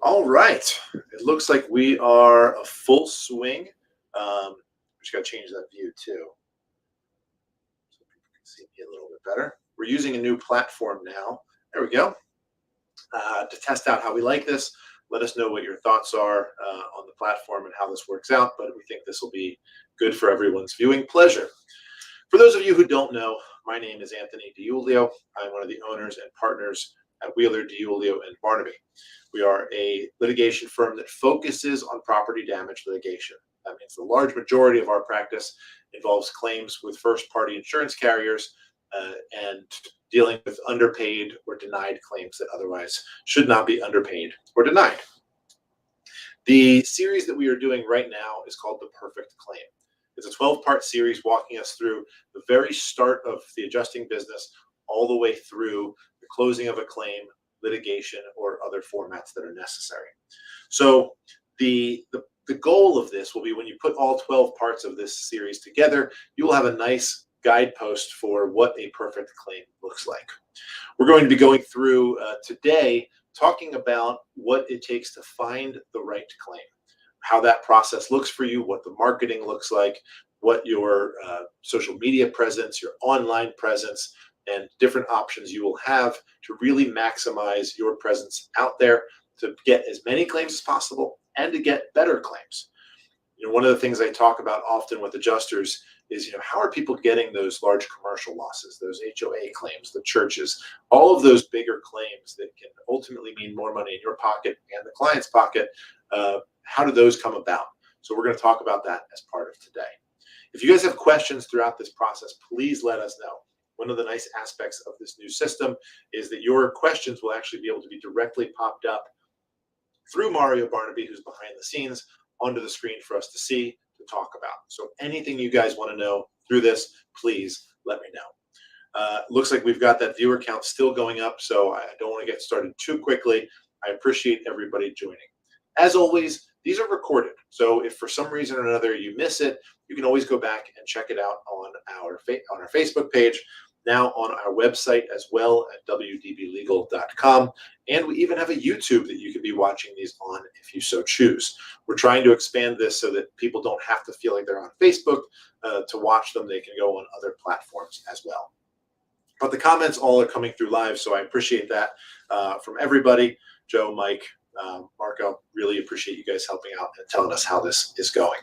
All right. It looks like we are a full swing. We just got to change that view too, so people can see me a little bit better. We're using a new platform now. There we go. To test out how we like this. Let us know what your thoughts are on the platform and how this works out. But we think this will be good for everyone's viewing pleasure. For those of you who don't know, my name is Anthony DiUlio. I'm one of the owners and partners at Wheeler, DiUlio, and Barnaby. We are a litigation firm that focuses on property damage litigation. That means the large majority of our practice involves claims with first-party insurance carriers and dealing with underpaid or denied claims that otherwise should not be underpaid or denied. The series that we are doing right now is called The Perfect Claim. It's a 12-part series walking us through the very start of the adjusting business all the way through the closing of a claim, litigation, or other formats that are necessary. So the goal of this will be when you put all 12 parts of this series together, you will have a nice guidepost for what a perfect claim looks like. We're going to be going through today talking about what it takes to find the right claim, how that process looks for you, what the marketing looks like, what your social media presence, your online presence, and different options you will have to really maximize your presence out there to get as many claims as possible and to get better claims. One of the things I talk about often with adjusters is, how are people getting those large commercial losses, those HOA claims, the churches, all of those bigger claims that can ultimately mean more money in your pocket and the client's pocket. How do those come about? So we're going to talk about that as part of today. If you guys have questions throughout this process, please let us know. One of the nice aspects of this new system is that your questions will actually be able to be directly popped up through Mario Barnaby, who's behind the scenes, onto the screen for us to see, to talk about. So anything you guys want to know through this, please let me know. Looks like we've got that viewer count still going up, so I don't want to get started too quickly. I appreciate everybody joining. As always, these are recorded, so if for some reason or another you miss it, you can always go back and check it out on our Facebook page, now on our website as well at wdblegal.com, and we even have a YouTube that you can be watching these on if you so choose. We're trying to expand this so that people don't have to feel like they're on Facebook to watch them. They can go on other platforms as well. But the comments all are coming through live, so I appreciate that from everybody. Joe, Mike, Marco, really appreciate you guys helping out and telling us how this is going.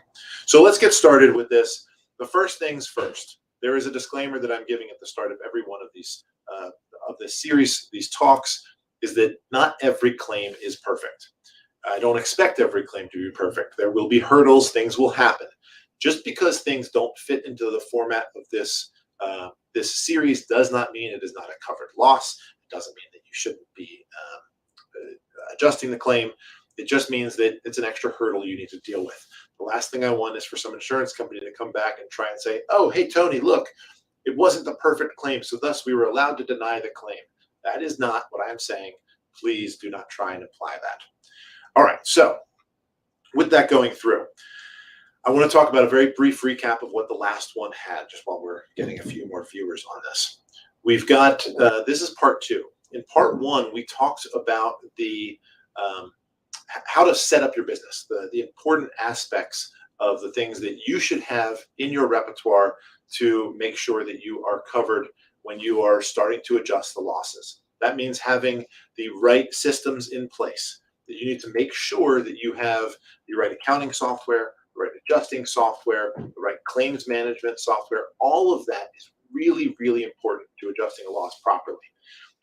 So let's get started with this. The first things first. There is a disclaimer that I'm giving at the start of every one of these of this series, these talks, is that not every claim is perfect. I don't expect every claim to be perfect. There will be hurdles, things will happen. Just because things don't fit into the format of this this series does not mean it is not a covered loss. It doesn't mean that you shouldn't be adjusting the claim. It just means that it's an extra hurdle you need to deal with. The last thing I want is for some insurance company to come back and try and say, oh, hey, Tony, look, it wasn't the perfect claim, so thus we were allowed to deny the claim. That is not what I'm saying. Please do not try and imply that. All right, so with that going through, I want to talk about a very brief recap of what the last one had, just while we're getting a few more viewers on this. We've got, this is part two. In part one, we talked about the how to set up your business, the important aspects of the things that you should have in your repertoire to make sure that you are covered when you are starting to adjust the losses. That means having the right systems in place, that you need to make sure that you have the right accounting software, the right adjusting software, the right claims management software. All of that is really, really important to adjusting a loss properly.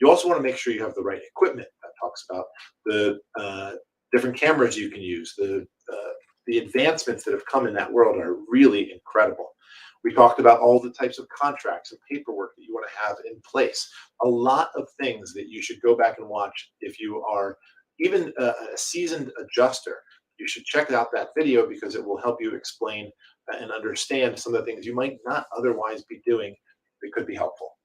You also want to make sure you have the right equipment. That talks about the different cameras you can use. The advancements that have come in that world are really incredible. We talked about all the types of contracts and paperwork that you want to have in place. A lot of things that you should go back and watch if you are even a seasoned adjuster. You should check out that video because it will help you explain and understand some of the things you might not otherwise be doing that could be helpful.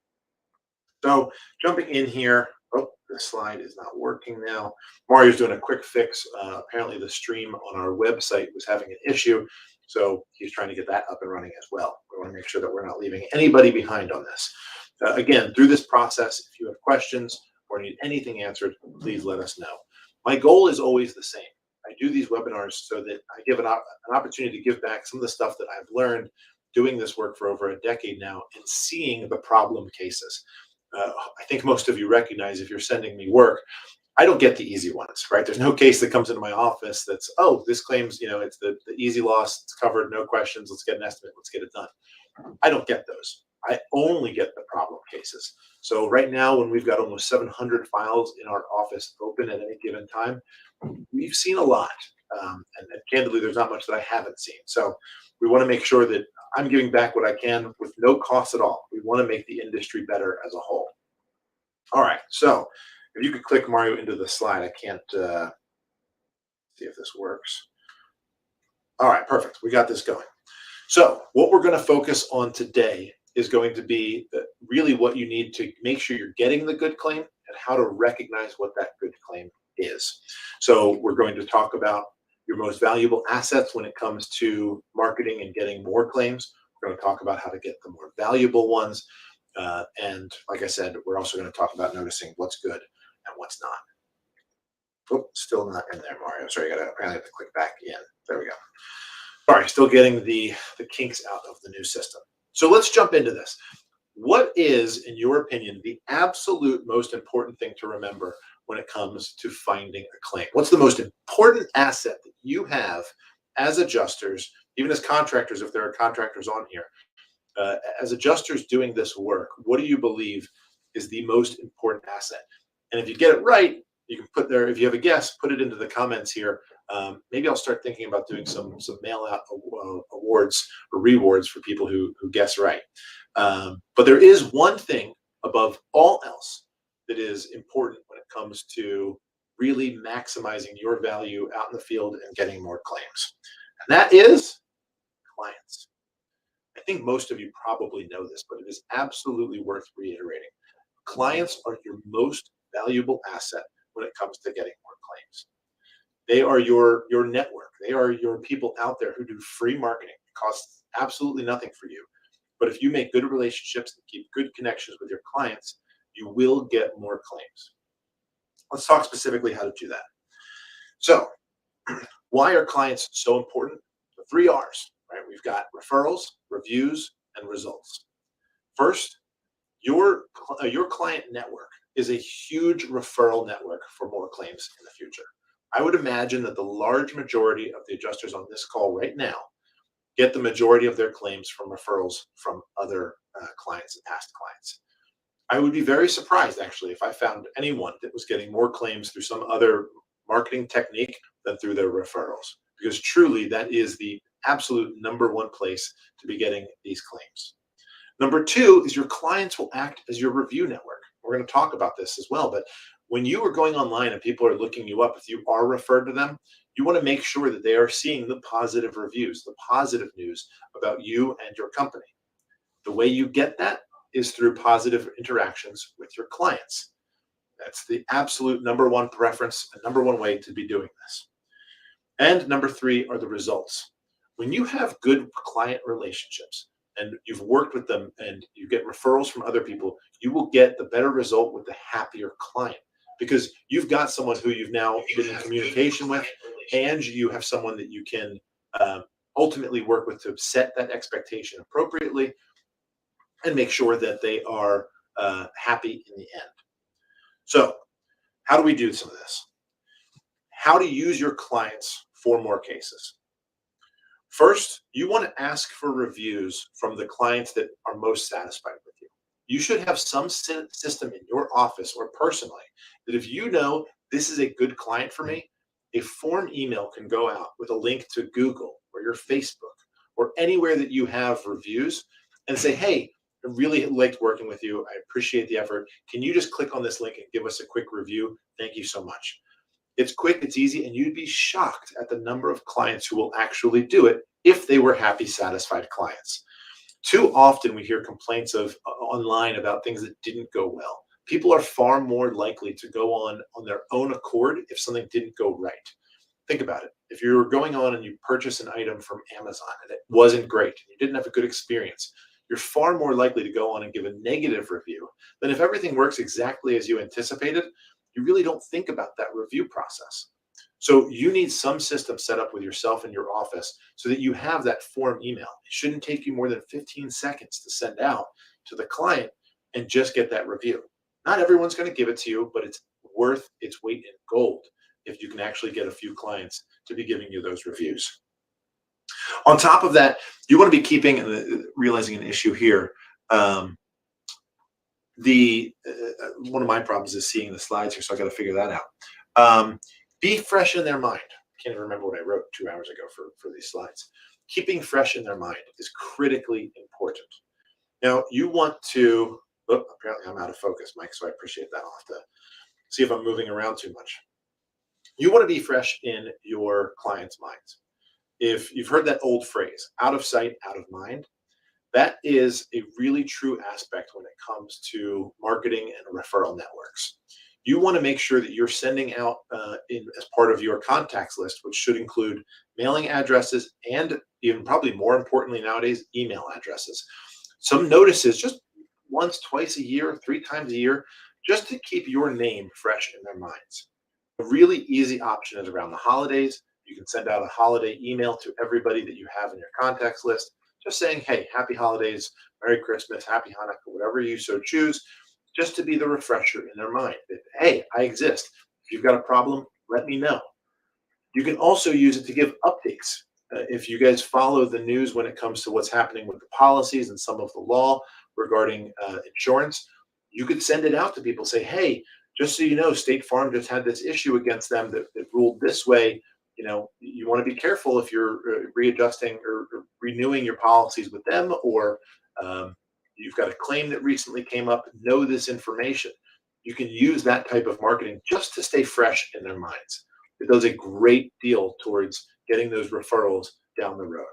So jumping in here, oh, the slide is not working now. Mario's doing a quick fix. Apparently the stream on our website was having an issue, so he's trying to get that up and running as well. We want to make sure that we're not leaving anybody behind on this. Again, through this process, if you have questions or need anything answered, please let us know. My goal is always the same. I do these webinars so that I give an opportunity to give back some of the stuff that I've learned doing this work for over a decade now and seeing the problem cases. I think most of you recognize if you're sending me work, I don't get the easy ones, right? There's no case that comes into my office that's, oh, this claims, it's the easy loss, it's covered, no questions, let's get an estimate, let's get it done. I don't get those. I only get the problem cases. So right now, when we've got almost 700 files in our office open at any given time, we've seen a lot. And candidly, there's not much that I haven't seen. So we want to make sure that I'm giving back what I can with no cost at all. We want to make the industry better as a whole. All right, so if you could click Mario into the slide, I can't see if this works. All right, perfect. We got this going. So what we're going to focus on today is going to be really what you need to make sure you're getting the good claim and how to recognize what that good claim is. So we're going to talk about your most valuable assets when it comes to marketing and getting more claims. We're going to talk about how to get the more valuable ones. And like I said, we're also going to talk about noticing what's good and what's not. Oh, still not in there, Mario. Sorry, I apparently have to click back in. There we go. Sorry, still getting the kinks out of the new system. So let's jump into this. What is, in your opinion, the absolute most important thing to remember when it comes to finding a claim? What's the most important asset that you have as adjusters, even as contractors, if there are contractors on here, as adjusters doing this work, what do you believe is the most important asset? And if you get it right, you can put there, if you have a guess, put it into the comments here. Maybe I'll start thinking about doing some mail out awards or rewards for people who guess right. But there is one thing above all else that is important when it comes to really maximizing your value out in the field and getting more claims. And that is clients. I think most of you probably know this, but it is absolutely worth reiterating. Clients are your most valuable asset when it comes to getting more claims. They are your network. They are your people out there who do free marketing. It costs absolutely nothing for you. But if you make good relationships and keep good connections with your clients, you will get more claims. Let's talk specifically how to do that. So why are clients so important? The 3 R's, right? We've got referrals, reviews, and results. First, your client network is a huge referral network for more claims in the future. I would imagine that the large majority of the adjusters on this call right now get the majority of their claims from referrals from other clients and past clients. I would be very surprised, actually, if I found anyone that was getting more claims through some other marketing technique than through their referrals, because truly that is the absolute #1 place to be getting these claims. Number 2 is your clients will act as your review network. We're going to talk about this as well, but when you are going online and people are looking you up, if you are referred to them, you want to make sure that they are seeing the positive reviews, the positive news about you and your company. The way you get that is through positive interactions with your clients. That's the absolute #1 preference and #1 way to be doing this. And number 3 are the results. When you have good client relationships and you've worked with them and you get referrals from other people, you will get the better result with the happier client, because you've got someone who you've now been in communication with, and you have someone that you can ultimately work with to set that expectation appropriately and make sure that they are happy in the end. So how do we do some of this? How to use your clients for more cases. First, you want to ask for reviews from the clients that are most satisfied with you. You should have some system in your office or personally that if you know this is a good client for me, a form email can go out with a link to Google or your Facebook or anywhere that you have reviews and say, hey, I really liked working with you. I appreciate the effort. Can you just click on this link and give us a quick review? Thank you so much. It's quick, it's easy, and you'd be shocked at the number of clients who will actually do it if they were happy, satisfied clients. Too often we hear complaints online about things that didn't go well. People are far more likely to go on their own accord if something didn't go right. Think about it. If you were going on and you purchase an item from Amazon and it wasn't great, and you didn't have a good experience, you're far more likely to go on and give a negative review than if everything works exactly as you anticipated. you really don't think about that review process. So you need some system set up with yourself in your office so that you have that form email. It shouldn't take you more than 15 seconds to send out to the client and just get that review. Not everyone's going to give it to you, but it's worth its weight in gold if you can actually get a few clients to be giving you those reviews. On top of that, you want to be keeping, realizing an issue here. The One of my problems is seeing the slides here, so I got to figure that out. Be fresh in their mind. Can't even remember what I wrote 2 hours ago for these slides. Keeping fresh in their mind is critically important. Now, you want to, apparently I'm out of focus, Mike, so I appreciate that. I'll have to see if I'm moving around too much. You want to be fresh in your clients' minds. If you've heard that old phrase, out of sight, out of mind, that is a really true aspect when it comes to marketing and referral networks. You want to make sure that you're sending out as part of your contacts list, which should include mailing addresses and even probably more importantly nowadays, email addresses. Some notices just once, twice a year, 3 times a year, just to keep your name fresh in their minds. A really easy option is around the holidays. You can send out a holiday email to everybody that you have in your contacts list, just saying, hey, happy holidays, Merry Christmas, Happy Hanukkah, whatever you so choose, just to be the refresher in their mind that, hey, I exist. If you've got a problem, let me know. You can also use it to give updates. If you guys follow the news when it comes to what's happening with the policies and some of the law regarding insurance, you could send it out to people, say, hey, just so you know, State Farm just had this issue against them that ruled this way. You know, you want to be careful if you're readjusting or renewing your policies with them, or you've got a claim that recently came up. Know this information. You can use that type of marketing just to stay fresh in their minds. It does a great deal towards getting those referrals down the road.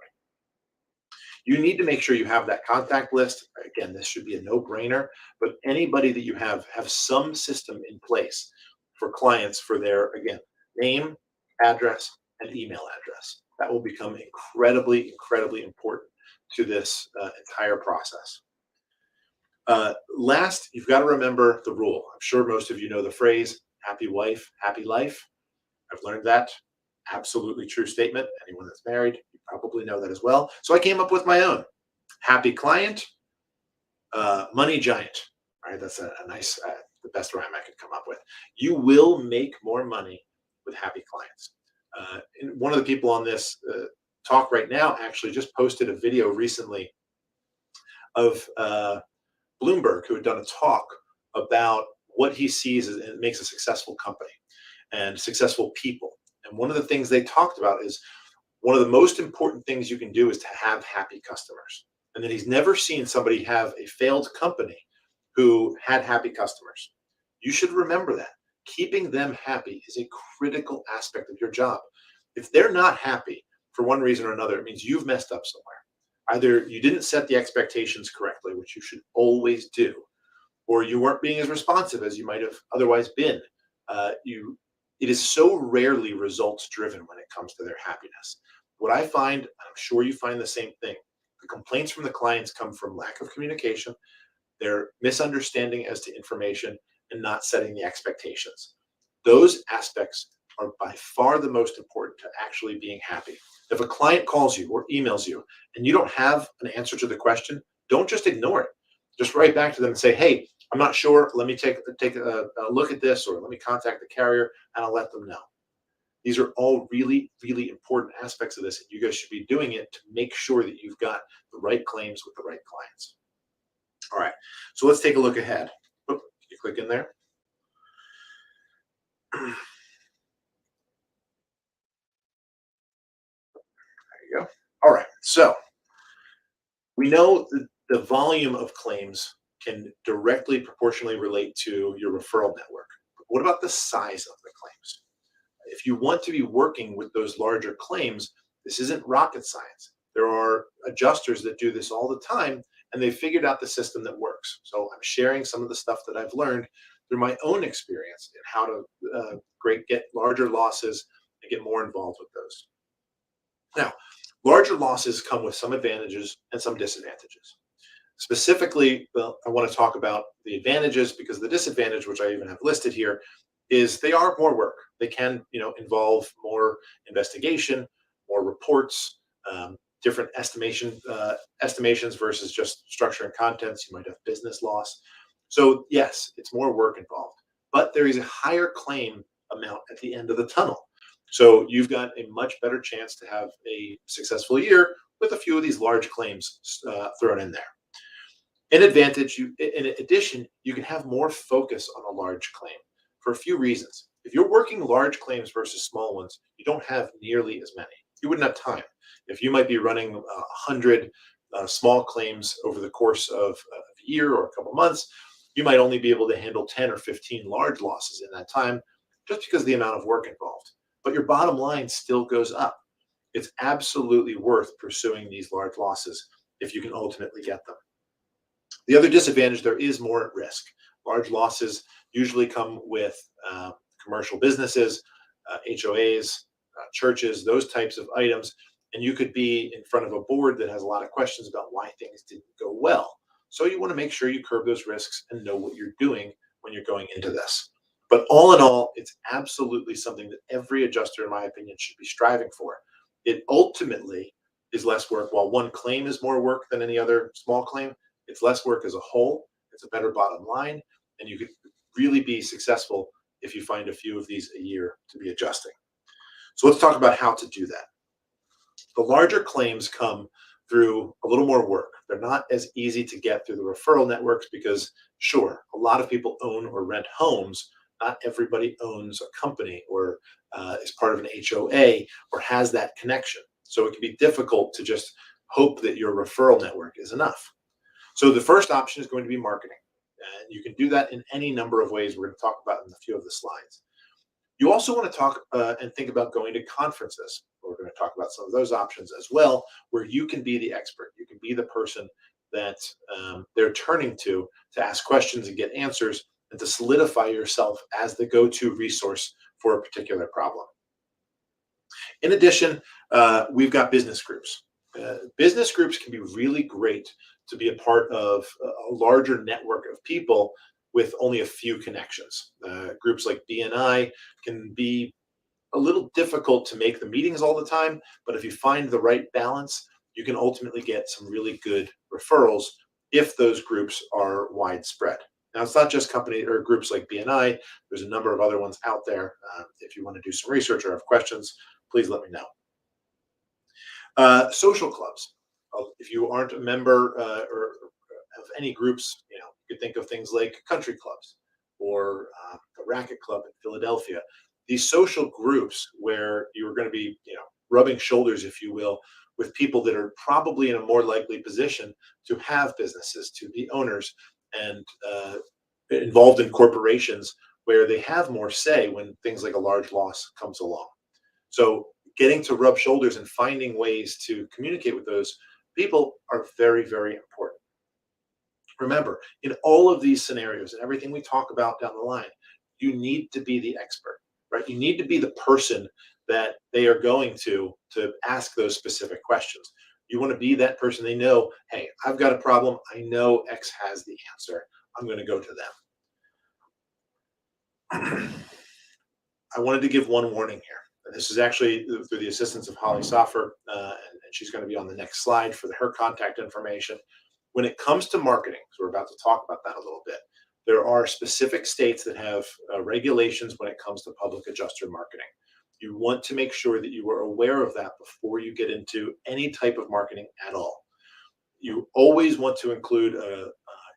You need to make sure you have that contact list. Again, this should be a no-brainer, but anybody that you have some system in place for clients for their, again, name, address, and email address. That will become incredibly, incredibly important to this entire process. Last, you've got to remember the rule. I'm sure most of you know the phrase, happy wife, happy life. I've learned that. Absolutely true statement. Anyone that's married, you probably know that as well. So I came up with my own. Happy client, money giant. All right, that's a nice, the best rhyme I could come up with. You will make more money with happy clients. And one of the people on this talk right now actually just posted a video recently of Bloomberg, who had done a talk about what he sees as it makes a successful company and successful people. And one of the things they talked about is one of the most important things you can do is to have happy customers. And that he's never seen somebody have a failed company who had happy customers. You should remember that. Keeping them happy is a critical aspect of your job. If they're not happy for one reason or another, it means you've messed up somewhere. Either you didn't set the expectations correctly, which you should always do, or you weren't being as responsive as you might have otherwise been. It is so rarely results driven when it comes to their happiness. What I find, I'm sure you find the same thing, the complaints from the clients come from lack of communication, their misunderstanding as to information, and not setting the expectations. Those aspects are by far the most important to actually being happy. If a client calls you or emails you and you don't have an answer to the question, don't just ignore it. Just write back to them and say, hey, I'm not sure. Let me take a look at this, or let me contact the carrier, and I'll let them know. These are all really, really important aspects of this, and you guys should be doing it to make sure that you've got the right claims with the right clients. All right, so let's take a look ahead. Can you click in there? There you go. All right, so we know that the volume of claims can directly proportionally relate to your referral network. But what about the size of the claims? If you want to be working with those larger claims, this isn't rocket science. There are adjusters that do this all the time, and they've figured out the system that works. So I'm sharing some of the stuff that I've learned through my own experience in how to get larger losses and get more involved with those. Now, larger losses come with some advantages and some disadvantages. Specifically, I want to talk about the advantages, because the disadvantage, which I even have listed here, is they are more work. They can, involve more investigation, more reports, different estimations versus just structure and contents. You might have business loss. So yes, it's more work involved, but there is a higher claim amount at the end of the tunnel. So you've got a much better chance to have a successful year with a few of these large claims thrown in there. In addition, you can have more focus on a large claim for a few reasons. If you're working large claims versus small ones, you don't have nearly as many. You wouldn't have time. If you might be running 100 small claims over the course of a year or a couple months, you might only be able to handle 10 or 15 large losses in that time just because of the amount of work involved. But your bottom line still goes up. It's absolutely worth pursuing these large losses if you can ultimately get them. The other disadvantage, there is more at risk. Large losses usually come with commercial businesses, HOAs, churches, those types of items. And you could be in front of a board that has a lot of questions about why things didn't go well. So you want to make sure you curb those risks and know what you're doing when you're going into this. But all in all, it's absolutely something that every adjuster, in my opinion, should be striving for. It ultimately is less work. While one claim is more work than any other small claim, it's less work as a whole. It's a better bottom line, and you could really be successful if you find a few of these a year to be adjusting. So let's talk about how to do that. The larger claims come through a little more work. They're not as easy to get through the referral networks because, sure, a lot of people own or rent homes. Not everybody owns a company or is part of an HOA or has that connection. So it can be difficult to just hope that your referral network is enough. So the first option is going to be marketing. And you can do that in any number of ways we're going to talk about in a few of the slides. You also want to talk and think about going to conferences. We're going to talk about some of those options as well, where you can be the expert. You can be the person that they're turning to ask questions and get answers and to solidify yourself as the go-to resource for a particular problem. In addition, we've got business groups. Business groups can be really great to be a part of a larger network of people with only a few connections. Groups like BNI can be a little difficult to make the meetings all the time, but if you find the right balance, you can ultimately get some really good referrals if those groups are widespread. Now, it's not just company or groups like BNI. There's a number of other ones out there. If you want to do some research or have questions, please let me know. Social clubs. If you aren't a member or of any groups, you could think of things like country clubs or the Racket Club in Philadelphia. These social groups where you're going to be, rubbing shoulders, if you will, with people that are probably in a more likely position to have businesses, to be owners, and involved in corporations where they have more say when things like a large loss comes along. So getting to rub shoulders and finding ways to communicate with those people are very, very important. Remember, in all of these scenarios and everything we talk about down the line, you need to be the expert, right? You need to be the person that they are going to ask those specific questions. You want to be that person they know, hey, I've got a problem. I know X has the answer. I'm going to go to them. I wanted to give one warning here. And this is actually through the assistance of Holly Soffer, and she's going to be on the next slide for her contact information. When it comes to marketing, so we're about to talk about that a little bit, there are specific states that have regulations when it comes to public adjuster marketing. You want to make sure that you are aware of that before you get into any type of marketing at all. You always want to include a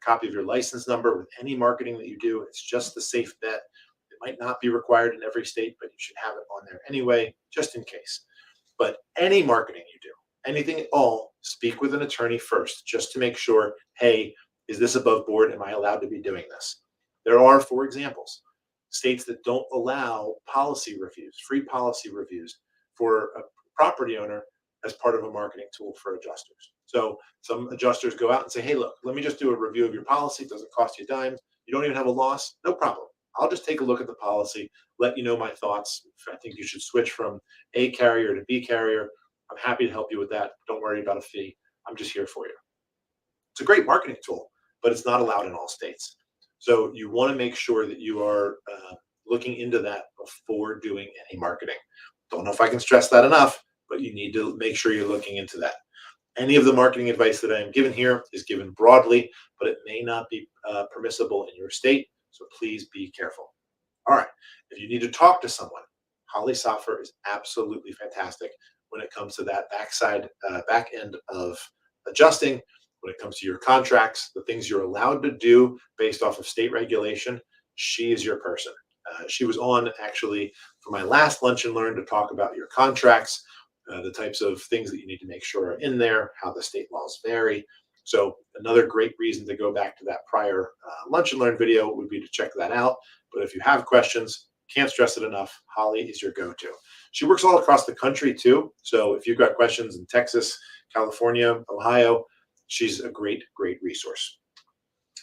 copy of your license number with any marketing that you do. It's just the safe bet. It might not be required in every state, but you should have it on there anyway, just in case. But any marketing you do, anything at all, speak with an attorney first, just to make sure, hey, is this above board? Am I allowed to be doing this? There are, for examples, states that don't allow policy reviews, free policy reviews for a property owner as part of a marketing tool for adjusters. So some adjusters go out and say, hey, look, let me just do a review of your policy. It doesn't cost you a dime. You don't even have a loss. No problem. I'll just take a look at the policy, let you know my thoughts. If I think you should switch from A carrier to B carrier, I'm happy to help you with that. Don't worry about a fee. I'm just here for you. It's a great marketing tool, but it's not allowed in all states. So you want to make sure that you are looking into that before doing any marketing. Don't know if I can stress that enough, but you need to make sure you're looking into that. Any of the marketing advice that I am given here is given broadly, but it may not be permissible in your state, so please be careful. All right, if you need to talk to someone, Holly Software is absolutely fantastic when it comes to that back end of adjusting, when it comes to your contracts, the things you're allowed to do based off of state regulation. She is your person. She was on actually for my last Lunch and Learn to talk about your contracts, the types of things that you need to make sure are in there, how the state laws vary. So another great reason to go back to that prior Lunch and Learn video would be to check that out. But if you have questions, can't stress it enough, Holly is your go-to. She works all across the country too. So if you've got questions in Texas, California, Ohio, she's a great, great resource.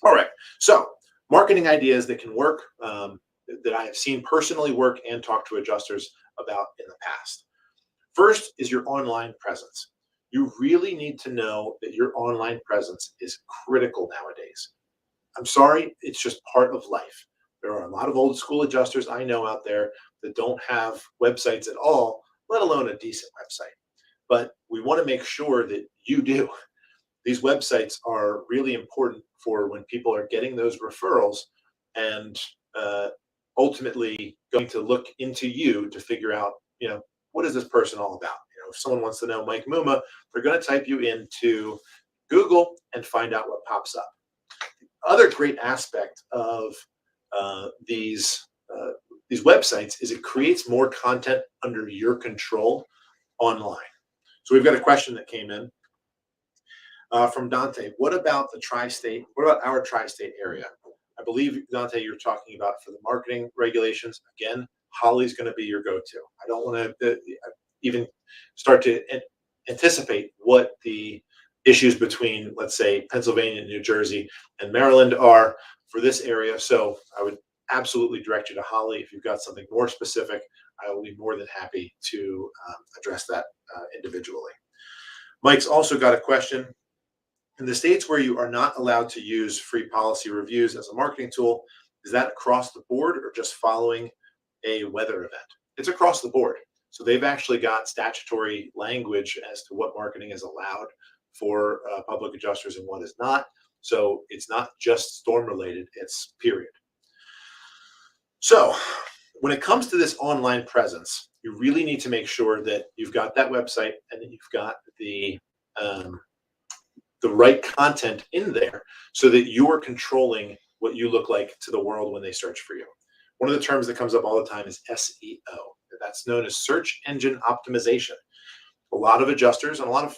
All right, so marketing ideas that can work, that I have seen personally work and talk to adjusters about in the past. First is your online presence. You really need to know that your online presence is critical nowadays. I'm sorry, it's just part of life. There are a lot of old school adjusters I know out there that don't have websites at all, let alone a decent website. But we want to make sure that you do. These websites are really important for when people are getting those referrals and ultimately going to look into you to figure out, what is this person all about? If someone wants to know Mike Muma, they're going to type you into Google and find out what pops up. Other great aspect of these websites is it creates more content under your control online. So we've got a question that came in from Dante. What about the tri-state? What about our tri-state area? I believe, Dante, you're talking about for the marketing regulations. Again, Holly's going to be your go-to. I don't want to even start to anticipate what the issues between, let's say, Pennsylvania, New Jersey, and Maryland are for this area. So I would absolutely direct you to Holly. If you've got something more specific, I will be more than happy to address that individually. Mike's also got a question. In the states where you are not allowed to use free policy reviews as a marketing tool, is that across the board or just following a weather event? It's across the board. So they've actually got statutory language as to what marketing is allowed for public adjusters and what is not. So it's not just storm related, it's period. So when it comes to this online presence, you really need to make sure that you've got that website and that you've got the right content in there so that you're controlling what you look like to the world when they search for you. One of the terms that comes up all the time is SEO. That's known as search engine optimization. A lot of adjusters and a lot of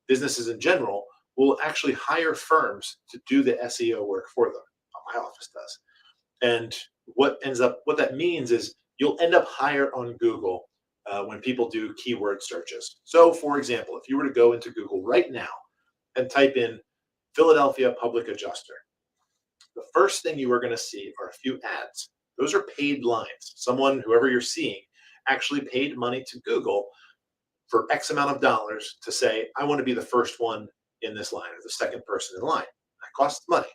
businesses in general will actually hire firms to do the SEO work for them. My office does. And what that means is you'll end up higher on Google when people do keyword searches. So for example, if you were to go into Google right now and type in Philadelphia public adjuster, the first thing you are going to see are a few ads. Those are paid lines. Whoever you're seeing, actually paid money to Google for X amount of dollars to say, I want to be the first one in this line or the second person in line. That costs money.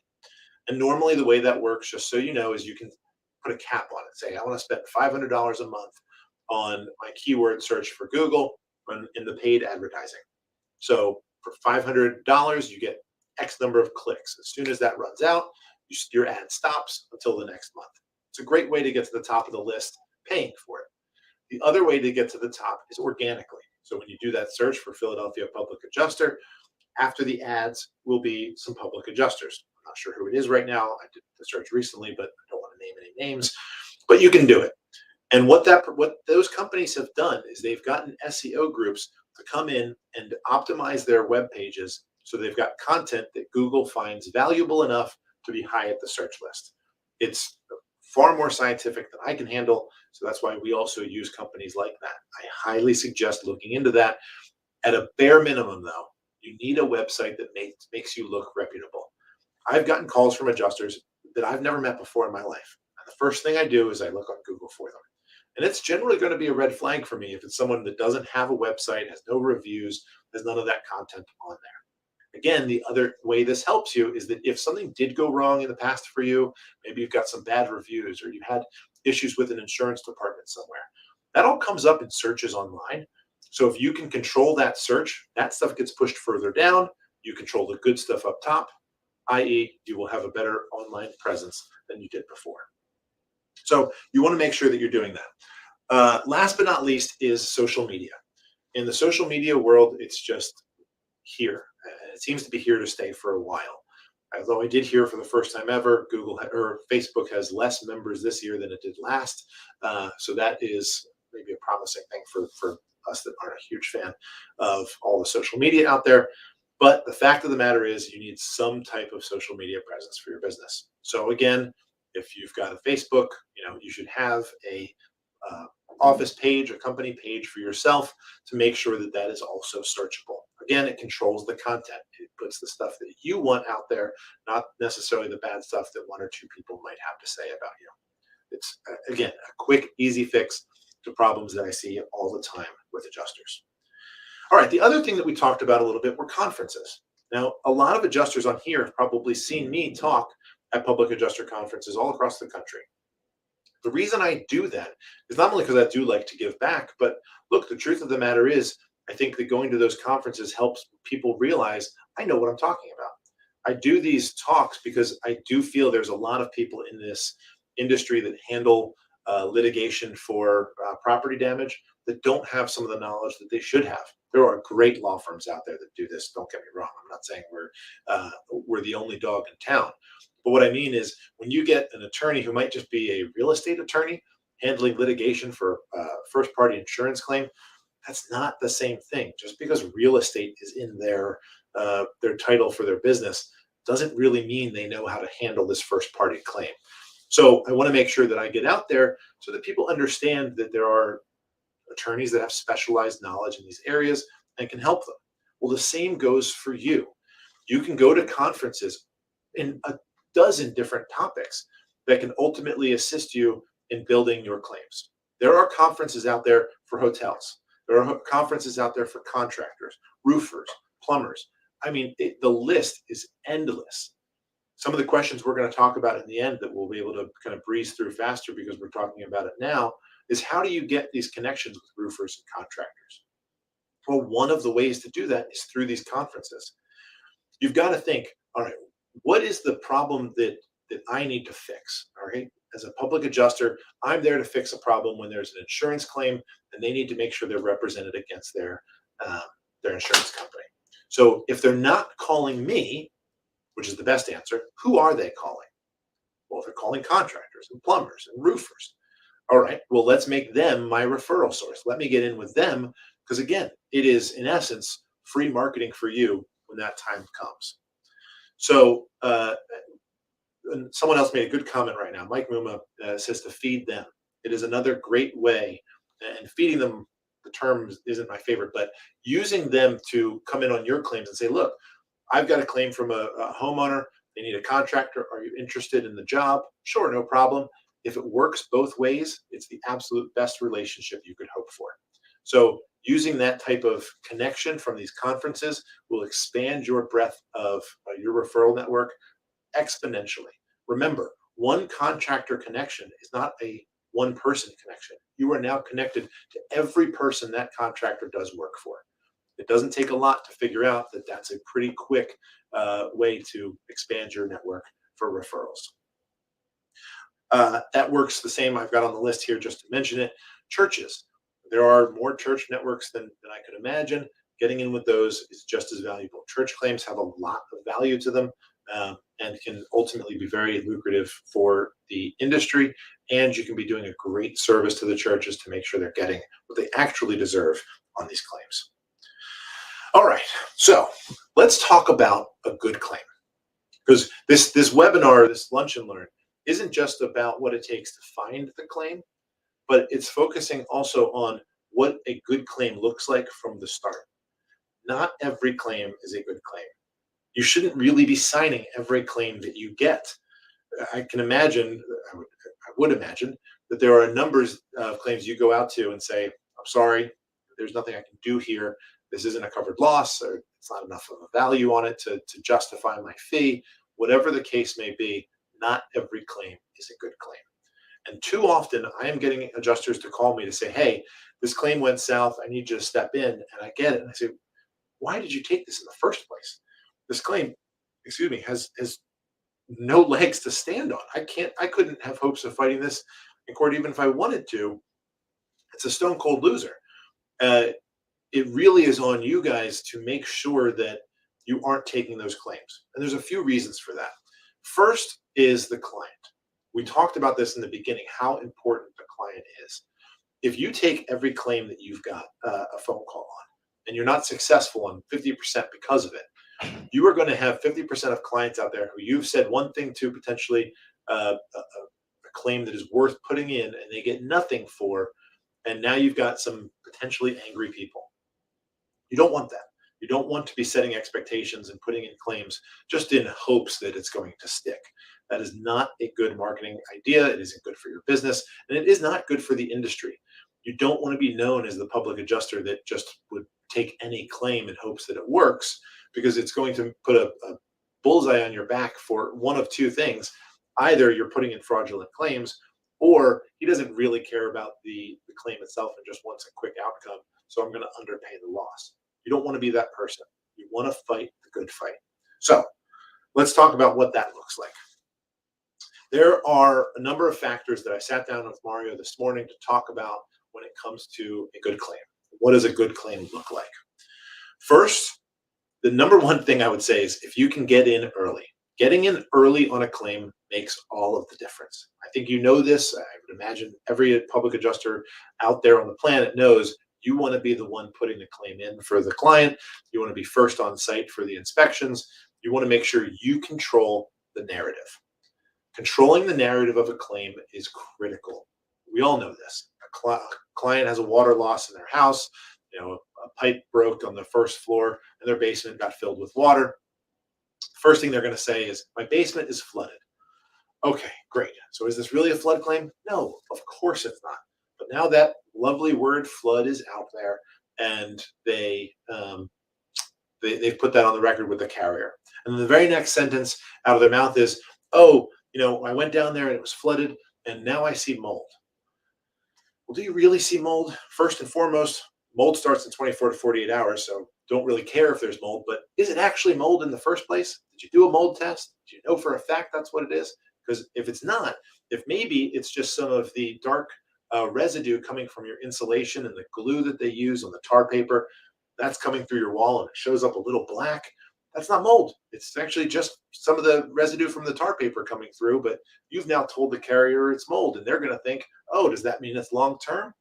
And normally the way that works, just so you know, is you can put a cap on it. Say, I want to spend $500 a month on my keyword search for Google in the paid advertising. So for $500, you get X number of clicks. As soon as that runs out, your ad stops until the next month. It's a great way to get to the top of the list paying for it. The other way to get to the top is organically. So when you do that search for Philadelphia public adjuster, after the ads will be some public adjusters. I'm not sure who it is right now. I did the search recently, but I don't want to name any names. But you can do it. And what those companies have done is they've gotten SEO groups to come in and optimize their web pages so they've got content that Google finds valuable enough to be high at the search list. It's far more scientific than I can handle, so that's why we also use companies like that. I highly suggest looking into that. At a bare minimum, though, you need a website that makes you look reputable. I've gotten calls from adjusters that I've never met before in my life. And the first thing I do is I look on Google for them. And it's generally going to be a red flag for me if it's someone that doesn't have a website, has no reviews, has none of that content on there. Again, the other way this helps you is that if something did go wrong in the past for you, maybe you've got some bad reviews or you had issues with an insurance department somewhere. That all comes up in searches online. So if you can control that search, that stuff gets pushed further down. You control the good stuff up top, i.e., you will have a better online presence than you did before. So you want to make sure that you're doing that. Last but not least is social media. In the social media world, it's just here. It seems to be here to stay for a while. Although I did hear for the first time ever, or Facebook has less members this year than it did last. So that is maybe a promising thing for us that aren't a huge fan of all the social media out there. But the fact of the matter is, you need some type of social media presence for your business. So again, if you've got a Facebook, you should have a office page, a company page for yourself to make sure that that is also searchable. Again, it controls the content. It puts the stuff that you want out there, not necessarily the bad stuff that one or two people might have to say about you. It's, again, a quick, easy fix to problems that I see all the time with adjusters. All right, the other thing that we talked about a little bit were conferences. Now, a lot of adjusters on here have probably seen me talk at public adjuster conferences all across the country. The reason I do that is not only because I do like to give back, but look, the truth of the matter is, I think that going to those conferences helps people realize I know what I'm talking about. I do these talks because I do feel there's a lot of people in this industry that handle litigation for property damage that don't have some of the knowledge that they should have. There are great law firms out there that do this. Don't get me wrong. I'm not saying we're the only dog in town. But what I mean is, when you get an attorney who might just be a real estate attorney handling litigation for first party insurance claim, that's not the same thing. Just because real estate is in their title for their business doesn't really mean they know how to handle this first party claim. So I want to make sure that I get out there so that people understand that there are attorneys that have specialized knowledge in these areas and can help them. Well, the same goes for you. You can go to conferences in a dozen different topics that can ultimately assist you in building your claims. There are conferences out there for hotels. There are conferences out there for contractors, roofers, plumbers. I mean, the list is endless. Some of the questions we're going to talk about in the end that we'll be able to kind of breeze through faster because we're talking about it now is, how do you get these connections with roofers and contractors? Well, one of the ways to do that is through these conferences. You've got to think, all right, what is the problem that I need to fix? All right. As a public adjuster, I'm there to fix a problem when there's an insurance claim and they need to make sure they're represented against their insurance company. So if they're not calling me, which is the best answer, who are they calling? Well, they're calling contractors and plumbers and roofers. All right, well, let's make them my referral source. Let me get in with them because, again, it is, in essence, free marketing for you when that time comes. So and someone else made a good comment right now. Mike Muma says to feed them. It is another great way, and feeding them, the term isn't my favorite, but using them to come in on your claims and say, look, I've got a claim from a homeowner. They need a contractor. Are you interested in the job? Sure, no problem. If it works both ways, it's the absolute best relationship you could hope for. So using that type of connection from these conferences will expand your breadth of your referral network exponentially. Remember, one contractor connection is not a one person connection. You are now connected to every person that contractor does work for. It doesn't take a lot to figure out that that's a pretty quick way to expand your network for referrals. That works the same. I've got on the list here just to mention it. Churches. There are more church networks than I could imagine. Getting in with those is just as valuable. Church claims have a lot of value to them and can ultimately be very lucrative for the industry. And you can be doing a great service to the churches to make sure they're getting what they actually deserve on these claims. All right, so let's talk about a good claim. Because this webinar, this Lunch and Learn, isn't just about what it takes to find the claim, but it's focusing also on what a good claim looks like from the start. Not every claim is a good claim. You shouldn't really be signing every claim that you get. I can imagine, I would imagine, that there are numbers of claims you go out to and say, I'm sorry, there's nothing I can do here. This isn't a covered loss, or it's not enough of a value on it to justify my fee. Whatever the case may be, not every claim is a good claim. And too often I am getting adjusters to call me to say, hey, this claim went south. I need you to step in. And I get it. And I say, why did you take this in the first place? This claim, excuse me, has no legs to stand on. I couldn't have hopes of fighting this in court even if I wanted to. It's a stone cold loser. Uh, it really is on you guys to make sure that you aren't taking those claims. And there's a few reasons for that. First is the client. We talked about this in the beginning, how important the client is. If you take every claim that you've got a phone call on and you're not successful on 50% because of it, you are going to have 50% of clients out there who you've said one thing to, potentially a claim that is worth putting in, and they get nothing for. And now you've got some potentially angry people. You don't want that. You don't want to be setting expectations and putting in claims just in hopes that it's going to stick. That is not a good marketing idea. It isn't good for your business, and it is not good for the industry. You don't want to be known as the public adjuster that just would take any claim in hopes that it works, because it's going to put a bullseye on your back for one of two things. Either you're putting in fraudulent claims, or he doesn't really care about the claim itself and just wants a quick outcome. So I'm going to underpay the loss. You don't want to be that person. You want to fight the good fight. So let's talk about what that looks like. There are a number of factors that I sat down with Mario this morning to talk about when it comes to a good claim. What does a good claim look like? First, the number one thing I would say is if you can get in early. Getting in early on a claim makes all of the difference. I think you know this. I would imagine every public adjuster out there on the planet knows you want to be the one putting the claim in for the client. You want to be first on site for the inspections. You want to make sure you control the narrative. Controlling the narrative of a claim is critical. We all know this. A client has a water loss in their house. A pipe broke on the first floor and their basement got filled with water. First thing they're going to say is, my basement is flooded. Okay, great. So is this really a flood claim? No, of course it's not. But now that lovely word flood is out there, and they've put that on the record with the carrier. And then the very next sentence out of their mouth is, oh, I went down there and it was flooded, and now I see mold. Well, do you really see mold? First and foremost, mold starts in 24 to 48 hours, so don't really care if there's mold, but is it actually mold in the first place? Did you do a mold test? Do you know for a fact that's what it is? Because if it's not, if maybe it's just some of the dark residue coming from your insulation and the glue that they use on the tar paper, that's coming through your wall and it shows up a little black, that's not mold. It's actually just some of the residue from the tar paper coming through, but you've now told the carrier it's mold, and they're going to think, oh, does that mean it's long-term?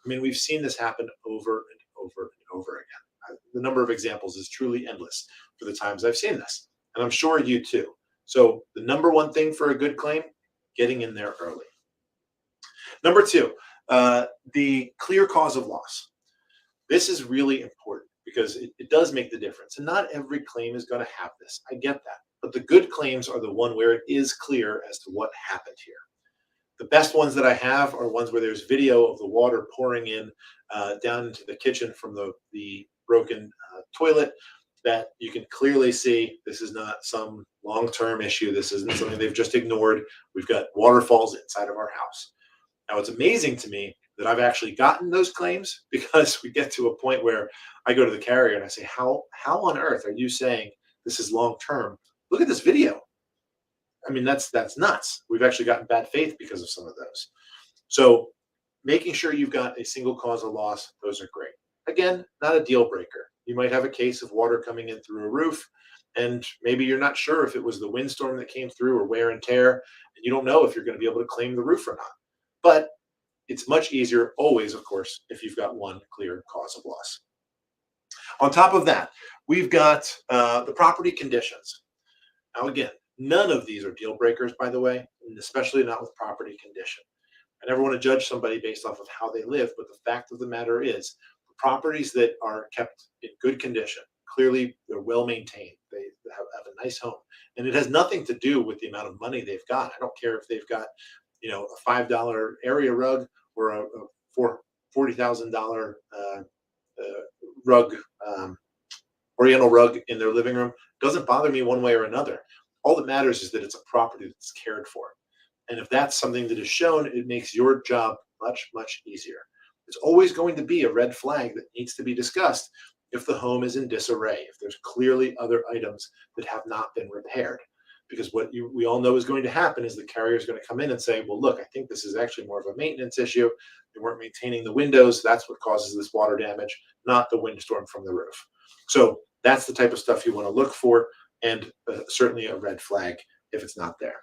I mean, we've seen this happen over and over and over again. The number of examples is truly endless for the times I've seen this, and I'm sure you too. So the number one thing for a good claim, getting in there early. Number two, the clear cause of loss. This is really important because it does make the difference. And not every claim is going to have this. I get that. But the good claims are the one where it is clear as to what happened here. The best ones that I have are ones where there's video of the water pouring in down into the kitchen from the broken toilet, that you can clearly see this is not some long-term issue. This isn't something they've just ignored. We've got waterfalls inside of our house. Now, it's amazing to me that I've actually gotten those claims, because we get to a point where I go to the carrier and I say, how on earth are you saying this is long-term? Look at this video. I mean, that's nuts. We've actually gotten bad faith because of some of those. So making sure you've got a single cause of loss, those are great. Again, not a deal breaker. You might have a case of water coming in through a roof, and maybe you're not sure if it was the windstorm that came through or wear and tear, and you don't know if you're going to be able to claim the roof or not. But it's much easier always, of course, if you've got one clear cause of loss. On top of that, we've got the property conditions. Now, again, none of these are deal breakers, by the way, and especially not with property condition. I never want to judge somebody based off of how they live, but the fact of the matter is, the properties that are kept in good condition, clearly they're well maintained, they have a nice home, and it has nothing to do with the amount of money they've got. I don't care if they've got a $5 area rug or a $40,000 rug, oriental rug in their living room. Doesn't bother me one way or another. All that matters is that it's a property that's cared for. And if that's something that is shown, it makes your job much, much easier. It's always going to be a red flag that needs to be discussed if the home is in disarray, if there's clearly other items that have not been repaired. Because we all know is going to happen is the carrier is going to come in and say, well, look, I think this is actually more of a maintenance issue. They weren't maintaining the windows. That's what causes this water damage, not the windstorm from the roof. So that's the type of stuff you want to look for, and certainly a red flag if it's not there.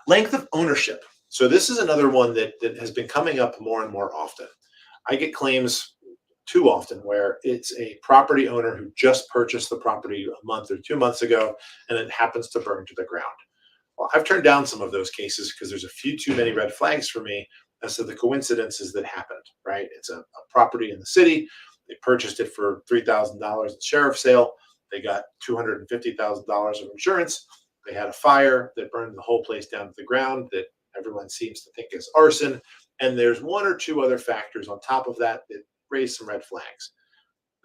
Length of ownership. So this is another one that has been coming up more and more often. I get claims too often where it's a property owner who just purchased the property a month or 2 months ago, and it happens to burn to the ground. Well, I've turned down some of those cases because there's a few too many red flags for me as to the coincidences that happened, right? It's a property in the city. They purchased it for $3,000 at sheriff sale. They got $250,000 of insurance. They had a fire that burned the whole place down to the ground that everyone seems to think is arson. And there's one or two other factors on top of that that raise some red flags.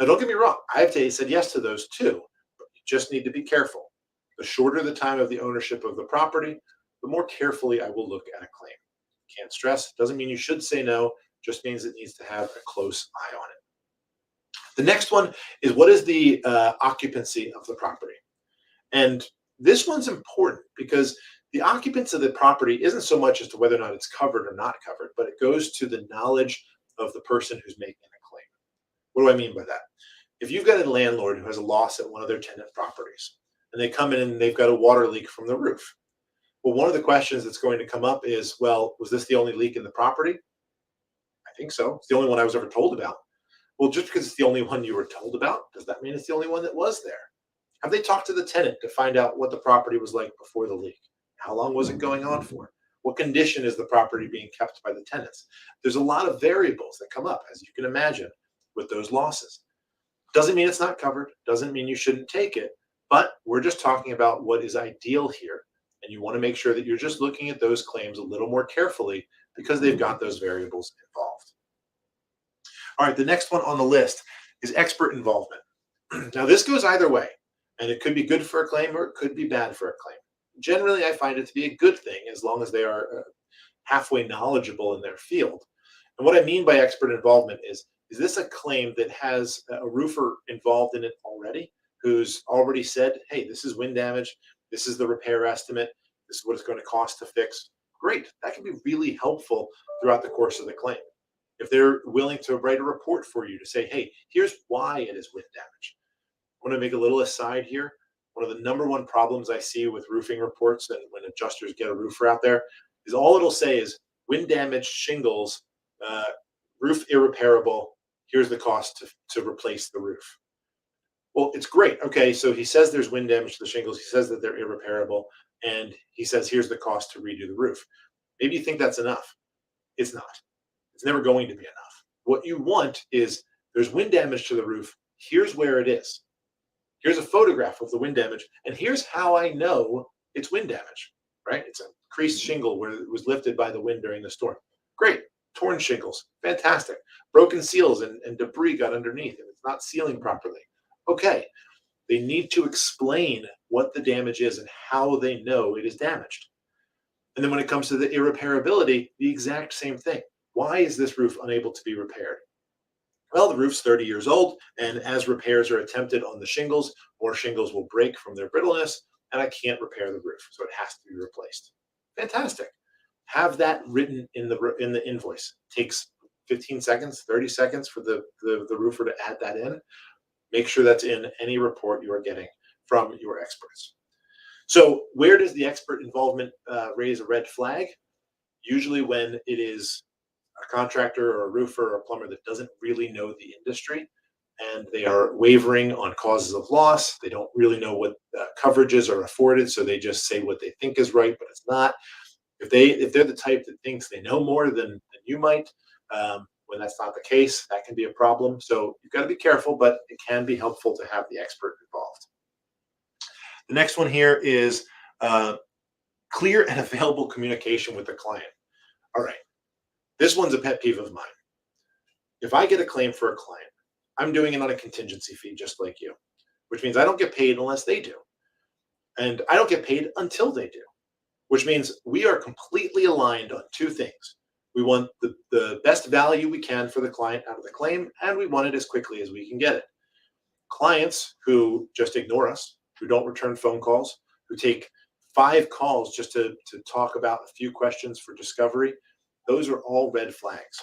Now, don't get me wrong. I've said yes to those too, but you just need to be careful. The shorter the time of the ownership of the property, the more carefully I will look at a claim. Can't stress, doesn't mean you should say no, just means it needs to have a close eye on it. The next one is, what is the occupancy of the property? And this one's important because the occupancy of the property isn't so much as to whether or not it's covered or not covered, but it goes to the knowledge of the person who's making a claim. What do I mean by that? If you've got a landlord who has a loss at one of their tenant properties, and they come in and they've got a water leak from the roof, well, one of the questions that's going to come up is, well, was this the only leak in the property? I think so. It's the only one I was ever told about. Well, just because it's the only one you were told about, does that mean it's the only one that was there? Have they talked to the tenant to find out what the property was like before the leak? How long was it going on for? What condition is the property being kept by the tenants? There's a lot of variables that come up, as you can imagine, with those losses. Doesn't mean it's not covered. Doesn't mean you shouldn't take it. But we're just talking about what is ideal here. And you want to make sure that you're just looking at those claims a little more carefully because they've got those variables involved. All right, the next one on the list is expert involvement. Now, this goes either way, and it could be good for a claim or it could be bad for a claim. Generally, I find it to be a good thing as long as they are halfway knowledgeable in their field. And what I mean by expert involvement is this a claim that has a roofer involved in it already, who's already said, hey, this is wind damage, this is the repair estimate, this is what it's going to cost to fix? Great. That can be really helpful throughout the course of the claim. If they're willing to write a report for you to say, hey, here's why it is wind damage. I want to make a little aside here. One of the number one problems I see with roofing reports and when adjusters get a roofer out there is all it'll say is wind damage, shingles, roof irreparable. Here's the cost to replace the roof. Well, it's great. Okay, so he says there's wind damage to the shingles. He says that they're irreparable. And he says, here's the cost to redo the roof. Maybe you think that's enough. It's not. It's never going to be enough. What you want is there's wind damage to the roof. Here's where it is. Here's a photograph of the wind damage. And here's how I know it's wind damage, right? It's a creased shingle where it was lifted by the wind during the storm. Great. Torn shingles. Fantastic. Broken seals and debris got underneath and it's not sealing properly. Okay. They need to explain what the damage is and how they know it is damaged. And then when it comes to the irreparability, the exact same thing. Why is this roof unable to be repaired? Well, the roof's 30 years old, and as repairs are attempted on the shingles, more shingles will break from their brittleness, and I can't repair the roof, so it has to be replaced. Fantastic. Have that written in the invoice. It takes 15 seconds, 30 seconds for the roofer to add that in. Make sure that's in any report you are getting from your experts. So where does the expert involvement raise a red flag? Usually when it is a contractor or a roofer or a plumber that doesn't really know the industry and they are wavering on causes of loss. They don't really know what coverages are afforded, so they just say what they think is right, but it's not. If they're the type that thinks they know more than you might, when that's not the case, that can be a problem. So you've got to be careful, but it can be helpful to have the expert involved. The next one here is clear and available communication with the client. All right. This one's a pet peeve of mine. If I get a claim for a client, I'm doing it on a contingency fee just like you, which means I don't get paid unless they do. And I don't get paid until they do. which means we are completely aligned on two things. We want the best value we can for the client out of the claim, and we want it as quickly as we can get it. Clients who just ignore us, who don't return phone calls, who take 5 calls just to talk about a few questions for discovery, those are all red flags.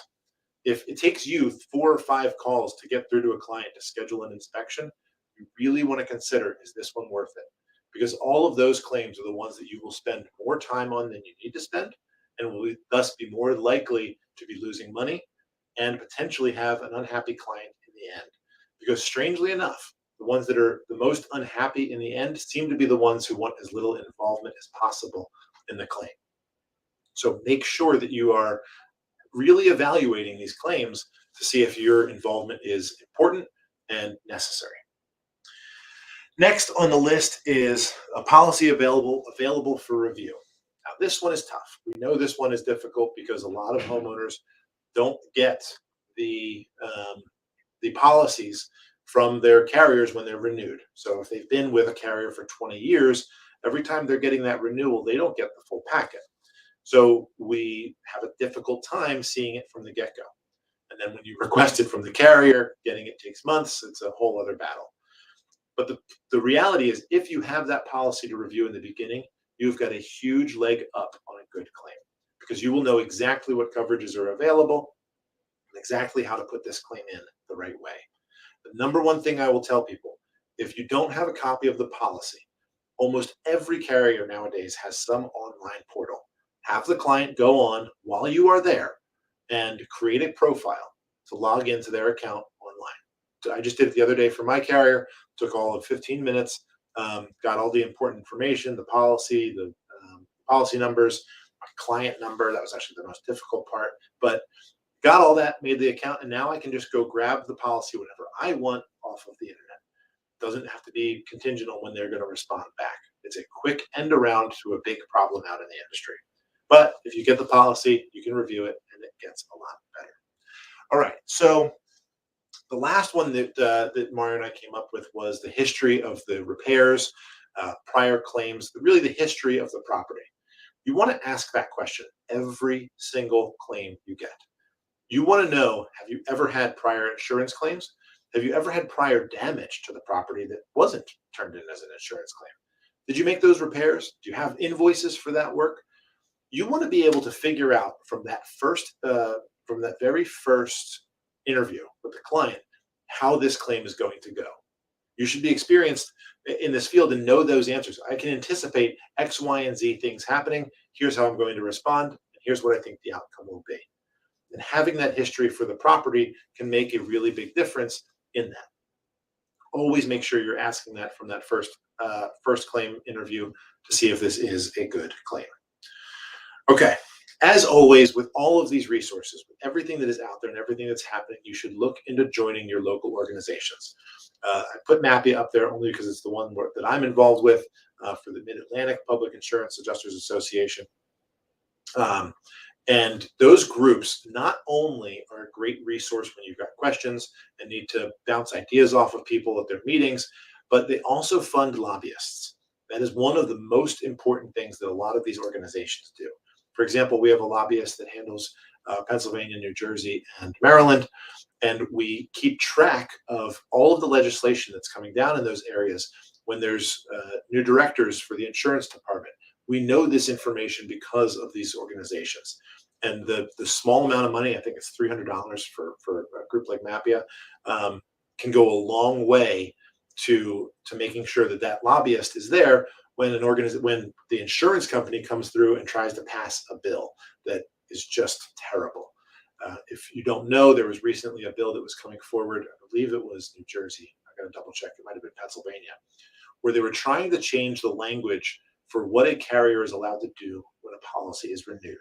If it takes you 4 or 5 calls to get through to a client to schedule an inspection, you really want to consider, is this one worth it? Because all of those claims are the ones that you will spend more time on than you need to spend, and will thus be more likely to be losing money and potentially have an unhappy client in the end. Because strangely enough, the ones that are the most unhappy in the end seem to be the ones who want as little involvement as possible in the claim. So make sure that you are really evaluating these claims to see if your involvement is important and necessary. Next on the list is a policy available for review. Now, this one is tough. We know this one is difficult because a lot of homeowners don't get the policies from their carriers when they're renewed. So if they've been with a carrier for 20 years, every time they're getting that renewal, they don't get the full packet. So we have a difficult time seeing it from the get-go. And then when you request it from the carrier, getting it takes months. It's a whole other battle. But the reality is, if you have that policy to review in the beginning, you've got a huge leg up on a good claim, because you will know exactly what coverages are available and exactly how to put this claim in the right way. The number one thing I will tell people, if you don't have a copy of the policy, almost every carrier nowadays has some online portal. Have the client go on while you are there and create a profile to log into their account online. So I just did it the other day for my carrier, took all of 15 minutes, got all the important information, the policy, the policy numbers, my client number. That was actually the most difficult part, but got all that, made the account, and now I can just go grab the policy whenever I want off of the internet. Doesn't have to be contingent on when they're going to respond back. It's a quick end around to a big problem out in the industry. But if you get the policy, you can review it, and it gets a lot better. All right, so the last one that Mario and I came up with was the history of the repairs, prior claims, really the history of the property. You want to ask that question every single claim you get. You want to know, have you ever had prior insurance claims? Have you ever had prior damage to the property that wasn't turned in as an insurance claim? Did you make those repairs? Do you have invoices for that work? You want to be able to figure out from that very first interview with the client how this claim is going to go. You should be experienced in this field and know those answers. I can anticipate X, Y, and Z things happening. Here's how I'm going to respond, and here's what I think the outcome will be. And having that history for the property can make a really big difference in that. Always make sure you're asking that from that first claim interview to see if this is a good claim. Okay, as always, with all of these resources, with everything that is out there and everything that's happening, you should look into joining your local organizations. I put MAPIA up there only because it's the one that I'm involved with for the Mid-Atlantic Public Insurance Adjusters Association. And those groups not only are a great resource when you've got questions and need to bounce ideas off of people at their meetings, but they also fund lobbyists. That is one of the most important things that a lot of these organizations do. For example, we have a lobbyist that handles Pennsylvania, New Jersey, and Maryland, and we keep track of all of the legislation that's coming down in those areas. When there's new directors for the insurance department, we know this information because of these organizations. And the small amount of money, I think it's $300 for a group like MAPIA, can go a long way to making sure that that lobbyist is there when when the insurance company comes through and tries to pass a bill that is just terrible. If you don't know, there was recently a bill that was coming forward. I believe it was New Jersey. I got to double check. It might have been Pennsylvania, where they were trying to change the language for what a carrier is allowed to do when a policy is renewed.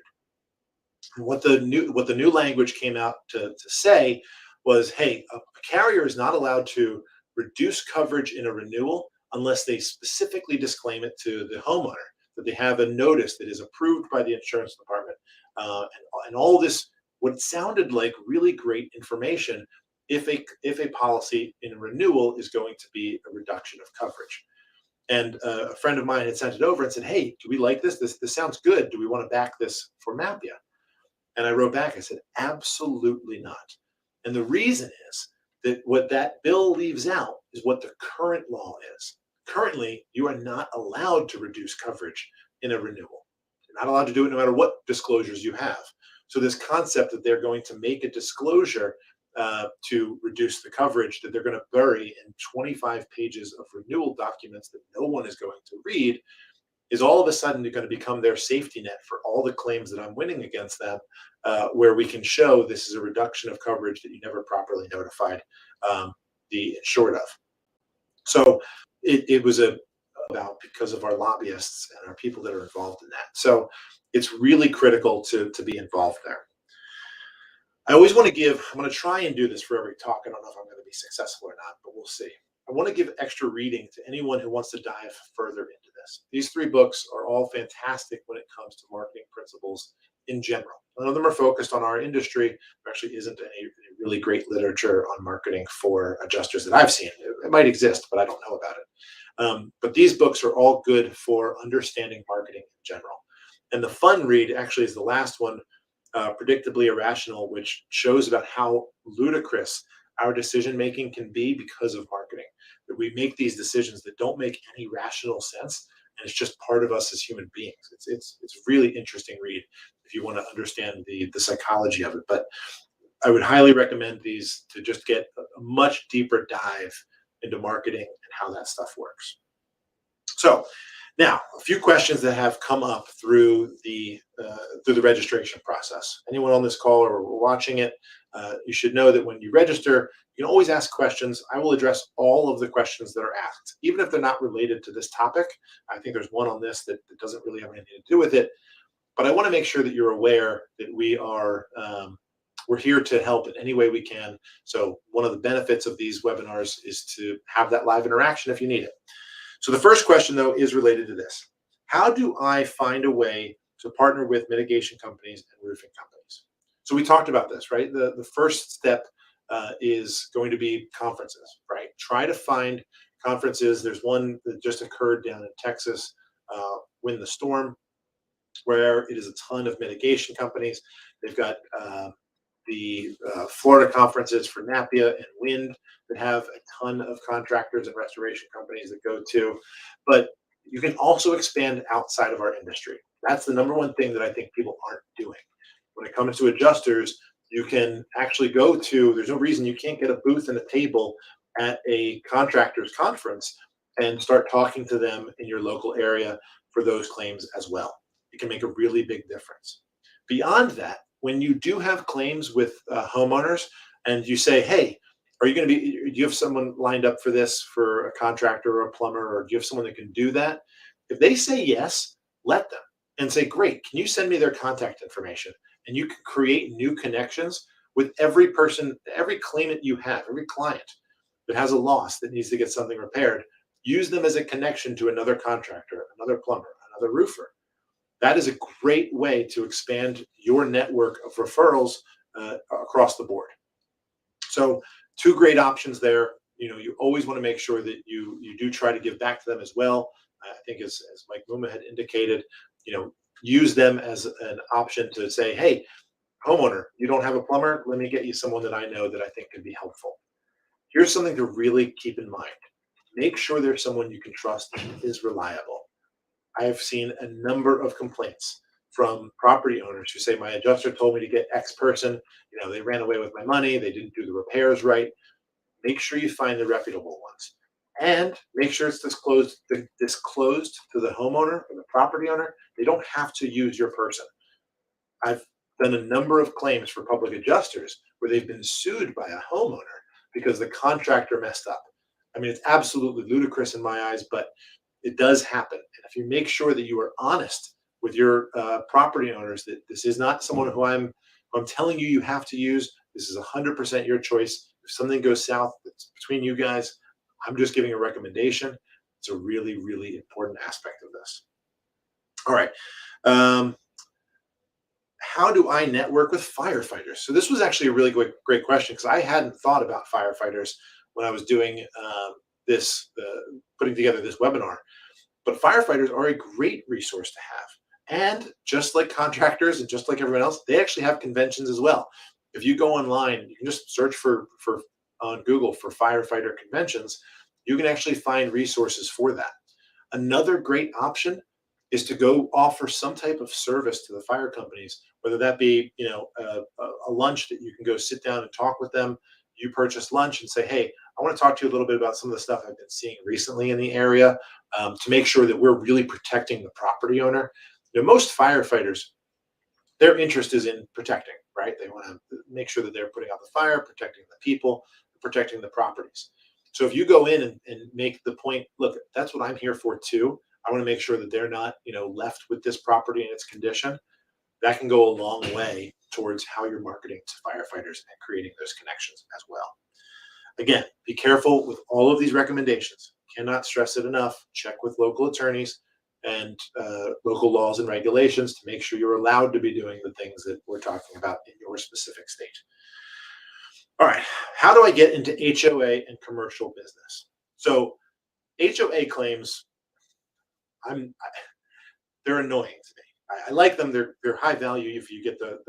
And what the new language came out to say was, hey, a carrier is not allowed to reduce coverage in a renewal unless they specifically disclaim it to the homeowner, that they have a notice that is approved by the insurance department, and all this, what sounded like really great information if a policy in a renewal is going to be a reduction of coverage. And a friend of mine had sent it over and said, "Hey, do we like this? This sounds good. Do we want to back this for Mapia?" And I wrote back, I said, "Absolutely not." And the reason is that what that bill leaves out is what the current law is. Currently, you are not allowed to reduce coverage in a renewal. You're not allowed to do it no matter what disclosures you have. So this concept that they're going to make a disclosure to reduce the coverage that they're going to bury in 25 pages of renewal documents that no one is going to read is all of a sudden going to become their safety net for all the claims that I'm winning against them, where we can show this is a reduction of coverage that you never properly notified the insured of. So it was about because of our lobbyists and our people that are involved in that. So it's really critical to be involved there. I always want to give, I'm going to try and do this for every talk. I don't know if I'm going to be successful or not, but we'll see. I want to give extra reading to anyone who wants to dive further into this. These 3 books are all fantastic when it comes to marketing principles in general. None of them are focused on our industry. There actually isn't any really great literature on marketing for adjusters that I've seen. It might exist, but I don't know about it. But these books are all good for understanding marketing in general. And the fun read actually is the last one, Predictably Irrational, which shows about how ludicrous our decision making can be because of marketing. That we make these decisions that don't make any rational sense, and it's just part of us as human beings. It's a really interesting read if you want to understand the psychology of it. But I would highly recommend these to just get a much deeper dive into marketing and how that stuff works. So now, a few questions that have come up through the registration process. Anyone on this call or watching it, you should know that when you register, you can always ask questions. I will address all of the questions that are asked, even if they're not related to this topic. I think there's one on this that doesn't really have anything to do with it, but I want to make sure that you're aware that we're here to help in any way we can. So one of the benefits of these webinars is to have that live interaction if you need it. So the first question, though, is related to this. How do I find a way to partner with mitigation companies and roofing companies? So we talked about this, right? The first step is going to be conferences, right? Try to find conferences. There's one that just occurred down in Texas, Win the Storm, where it is a ton of mitigation companies. They've got the Florida conferences for Napia and Wind that have a ton of contractors and restoration companies that go to. But you can also expand outside of our industry. That's the number one thing that I think people aren't doing. When it comes to adjusters, you can actually go to, there's no reason you can't get a booth and a table at a contractors conference and start talking to them in your local area for those claims as well. It can make a really big difference. Beyond that, when you do have claims with homeowners and you say, hey, are you going to be, do you have someone lined up for this, for a contractor or a plumber, or do you have someone that can do that? If they say yes, let them and say, great, can you send me their contact information? And you can create new connections with every person, every claimant you have, every client that has a loss that needs to get something repaired. Use them as a connection to another contractor, another plumber, another roofer. That is a great way to expand your network of referrals across the board. So 2 great options there. You know, you always want to make sure that you do try to give back to them as well. I think as Mike Muma had indicated, you know, use them as an option to say, hey, homeowner, you don't have a plumber? Let me get you someone that I know that I think can be helpful. Here's something to really keep in mind. Make sure there's someone you can trust and is reliable. I have seen a number of complaints from property owners who say, my adjuster told me to get X person, you know, they ran away with my money, they didn't do the repairs right. Make sure you find the reputable ones. And make sure it's disclosed to the homeowner or the property owner. They don't have to use your person. I've done a number of claims for public adjusters where they've been sued by a homeowner because the contractor messed up. I mean, it's absolutely ludicrous in my eyes, but it does happen. And if you make sure that you are honest with your property owners, that this is not someone who I'm telling you have to use, this is 100% your choice. If something goes south, it's between you guys. I'm just giving a recommendation. It's a really, really important aspect of this. All right. How do I network with firefighters? So this was actually a really great question because I hadn't thought about firefighters when I was doing putting together this webinar. But firefighters are a great resource to have. And just like contractors and just like everyone else, they actually have conventions as well. If you go online, you can just search for on Google for firefighter conventions. You can actually find resources for that. Another great option is to go offer some type of service to the fire companies, whether that be a lunch that you can go sit down and talk with them. You purchase lunch and say, hey, I want to talk to you a little bit about some of the stuff I've been seeing recently in the area, to make sure that we're really protecting the property owner. Most firefighters, their interest is in protecting, right? They want to make sure that they're putting out the fire, protecting the people, protecting the properties. So if you go in and make the point, look, that's what I'm here for too. I want to make sure that they're not, left with this property in its condition. That can go a long way towards how you're marketing to firefighters and creating those connections as well. Again, be careful with all of these recommendations. Cannot stress it enough. Check with local attorneys and local laws and regulations to make sure you're allowed to be doing the things that we're talking about in your specific state. All right, how do I get into HOA and commercial business? So HOA claims, they're annoying to me. I like them. They're high value if you get the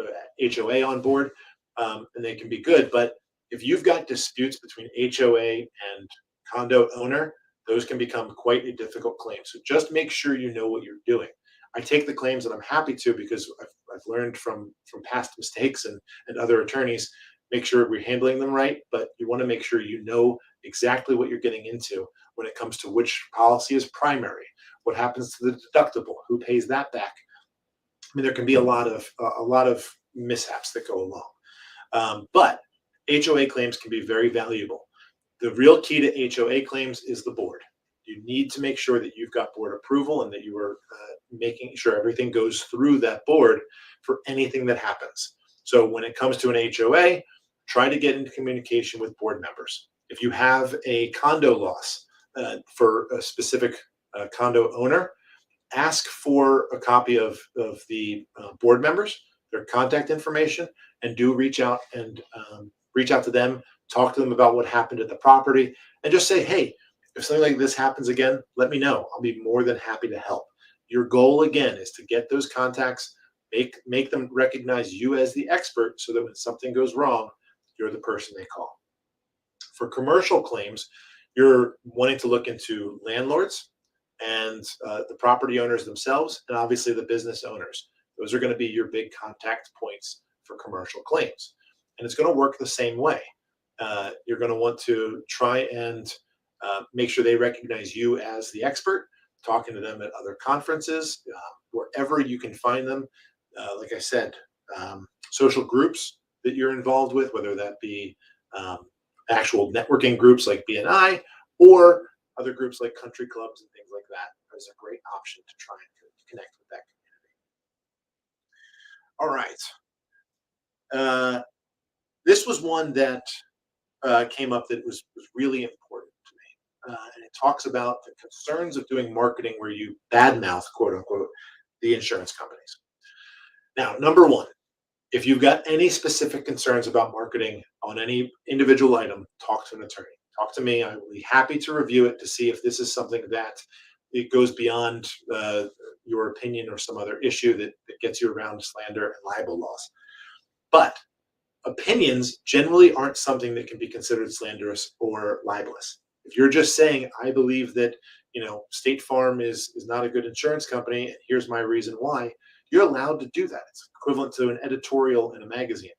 HOA on board, and they can be good. But if you've got disputes between HOA and condo owner, those can become quite a difficult claim. So just make sure you know what you're doing. I take the claims, and I'm happy to, because I've learned from past mistakes and other attorneys. Make sure we're handling them right, but you want to make sure you know exactly what you're getting into when it comes to which policy is primary, what happens to the deductible, who pays that back. I mean, there can be a lot of mishaps that go along, but HOA claims can be very valuable. The real key to HOA claims is the board. You need to make sure that you've got board approval and that you are making sure everything goes through that board for anything that happens. So when it comes to an HOA, try to get into communication with board members. If you have a condo loss for a specific condo owner, ask for a copy of the board members, their contact information, and do reach out to them, talk to them about what happened at the property, and just say, hey, if something like this happens again, let me know. I'll be more than happy to help. Your goal, again, is to get those contacts, make them recognize you as the expert, so that when something goes wrong, you're the person they call. For commercial claims, you're wanting to look into landlords and the property owners themselves, and obviously the business owners. Those are going to be your big contact points for commercial claims. And it's going to work the same way. You're going to want to try and make sure they recognize you as the expert, talking to them at other conferences, wherever you can find them. Like I said, social groups that you're involved with, whether that be actual networking groups like BNI or other groups like country clubs and things like that, is a great option to try and connect with that community. All right. This was one that came up that was really important to me. And it talks about the concerns of doing marketing where you badmouth, quote unquote, the insurance companies. Now, number one, if you've got any specific concerns about marketing on any individual item, talk to an attorney. Talk to me. I will be happy to review it to see if this is something that it goes beyond your opinion or some other issue that gets you around slander and libel laws. But opinions generally aren't something that can be considered slanderous or libelous. If you're just saying, I believe that, State Farm is not a good insurance company, and here's my reason why, you're allowed to do that. It's equivalent to an editorial in a magazine.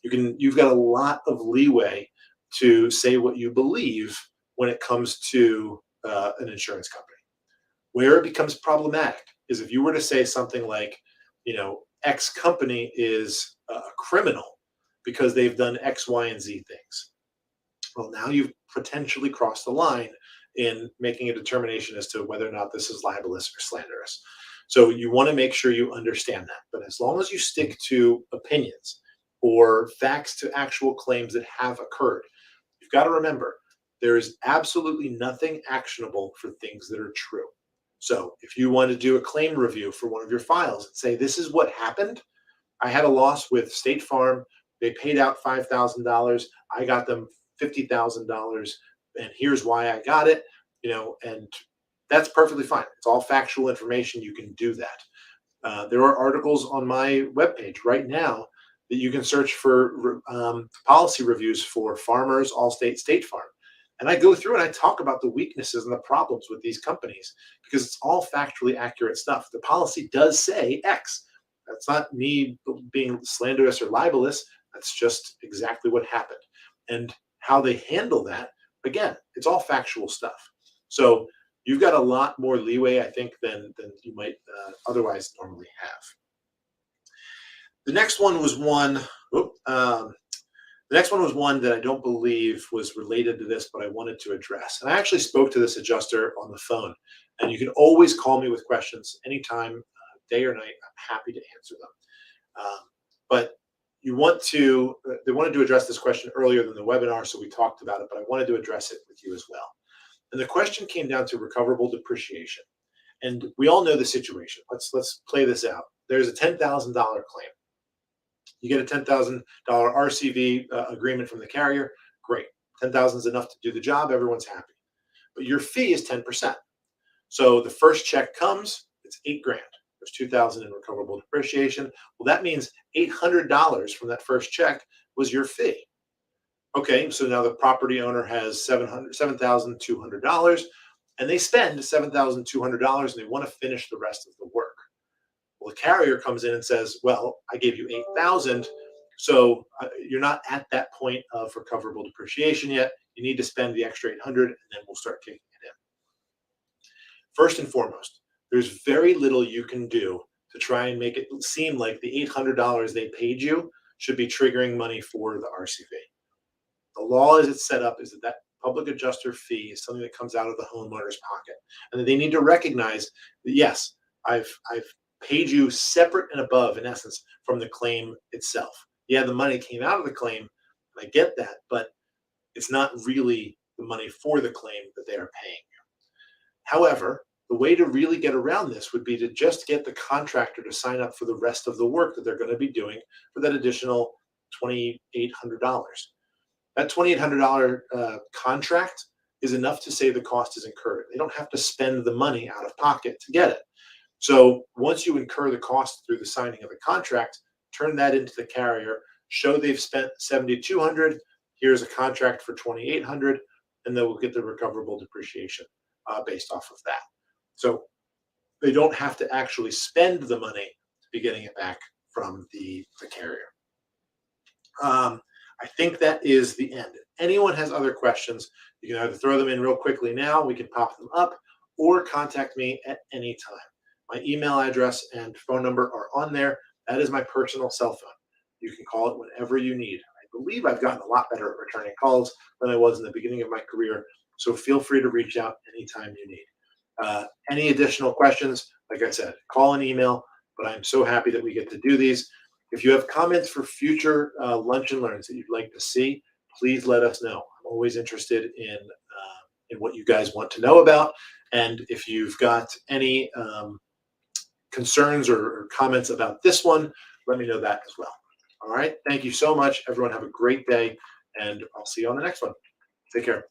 You've got a lot of leeway to say what you believe when it comes to an insurance company. Where it becomes problematic is if you were to say something like, X company is a criminal because they've done X, Y, and Z things. Well, now you've potentially crossed the line in making a determination as to whether or not this is libelous or slanderous. So you want to make sure you understand that. But as long as you stick to opinions or facts to actual claims that have occurred, you've got to remember there is absolutely nothing actionable for things that are true. So if you want to do a claim review for one of your files and say, this is what happened. I had a loss with State Farm. They paid out $5,000. I got them $50,000. and here's why I got it, and that's perfectly fine. It's all factual information. You can do that. There are articles on my webpage right now that you can search for policy reviews for Farmers, Allstate, State Farm. And I go through and I talk about the weaknesses and the problems with these companies because it's all factually accurate stuff. The policy does say X. That's not me being slanderous or libelous. That's just exactly what happened. And how they handle that, again, it's all factual stuff. So you've got a lot more leeway, I think, than you might otherwise normally have. The next one was one. The next one was one that I don't believe was related to this, but I wanted to address. And I actually spoke to this adjuster on the phone. And you can always call me with questions anytime, day or night. I'm happy to answer them. But they wanted to address this question earlier than the webinar, so we talked about it, but I wanted to address it with you as well. And the question came down to recoverable depreciation. And we all know the situation. Let's play this out. There's a $10,000 claim. You get a $10,000 RCV agreement from the carrier. Great. 10,000 is enough to do the job. Everyone's happy. But your fee is 10%. So the first check comes, it's $8,000. There's 2,000 in recoverable depreciation. Well, that means $800 from that first check was your fee. Okay, so now the property owner has $7,200, and they spend $7,200, and they want to finish the rest of the work. Well, the carrier comes in and says, well, I gave you 8,000, so you're not at that point of recoverable depreciation yet. You need to spend the extra 800, and then we'll start kicking it in. First and foremost, there's very little you can do to try and make it seem like the $800 they paid you should be triggering money for the RCV. The law as it's set up is that public adjuster fee is something that comes out of the homeowner's pocket, and that they need to recognize that, yes, I've paid you separate and above, in essence, from the claim itself. Yeah, the money came out of the claim, and I get that, but it's not really the money for the claim that they are paying you. However, the way to really get around this would be to just get the contractor to sign up for the rest of the work that they're going to be doing for that additional $2,800. That $2,800 contract is enough to say the cost is incurred. They don't have to spend the money out of pocket to get it. So once you incur the cost through the signing of the contract, turn that into the carrier, show they've spent $7,200, here's a contract for $2,800, and then we'll get the recoverable depreciation based off of that. So they don't have to actually spend the money to be getting it back from the carrier. I think that is the end. If anyone has other questions, you can either throw them in real quickly now, we can pop them up, or contact me at any time. My email address and phone number are on there. That is my personal cell phone. You can call it whenever you need. I believe I've gotten a lot better at returning calls than I was in the beginning of my career, so feel free to reach out anytime you need. Any additional questions, like I said, call and email, but I'm so happy that we get to do these. If you have comments for future lunch and learns that you'd like to see, please let us know. I'm always interested in what you guys want to know about. And if you've got any concerns or comments about this one, let me know that as well. All right. Thank you so much. Everyone have a great day, and I'll see you on the next one. Take care.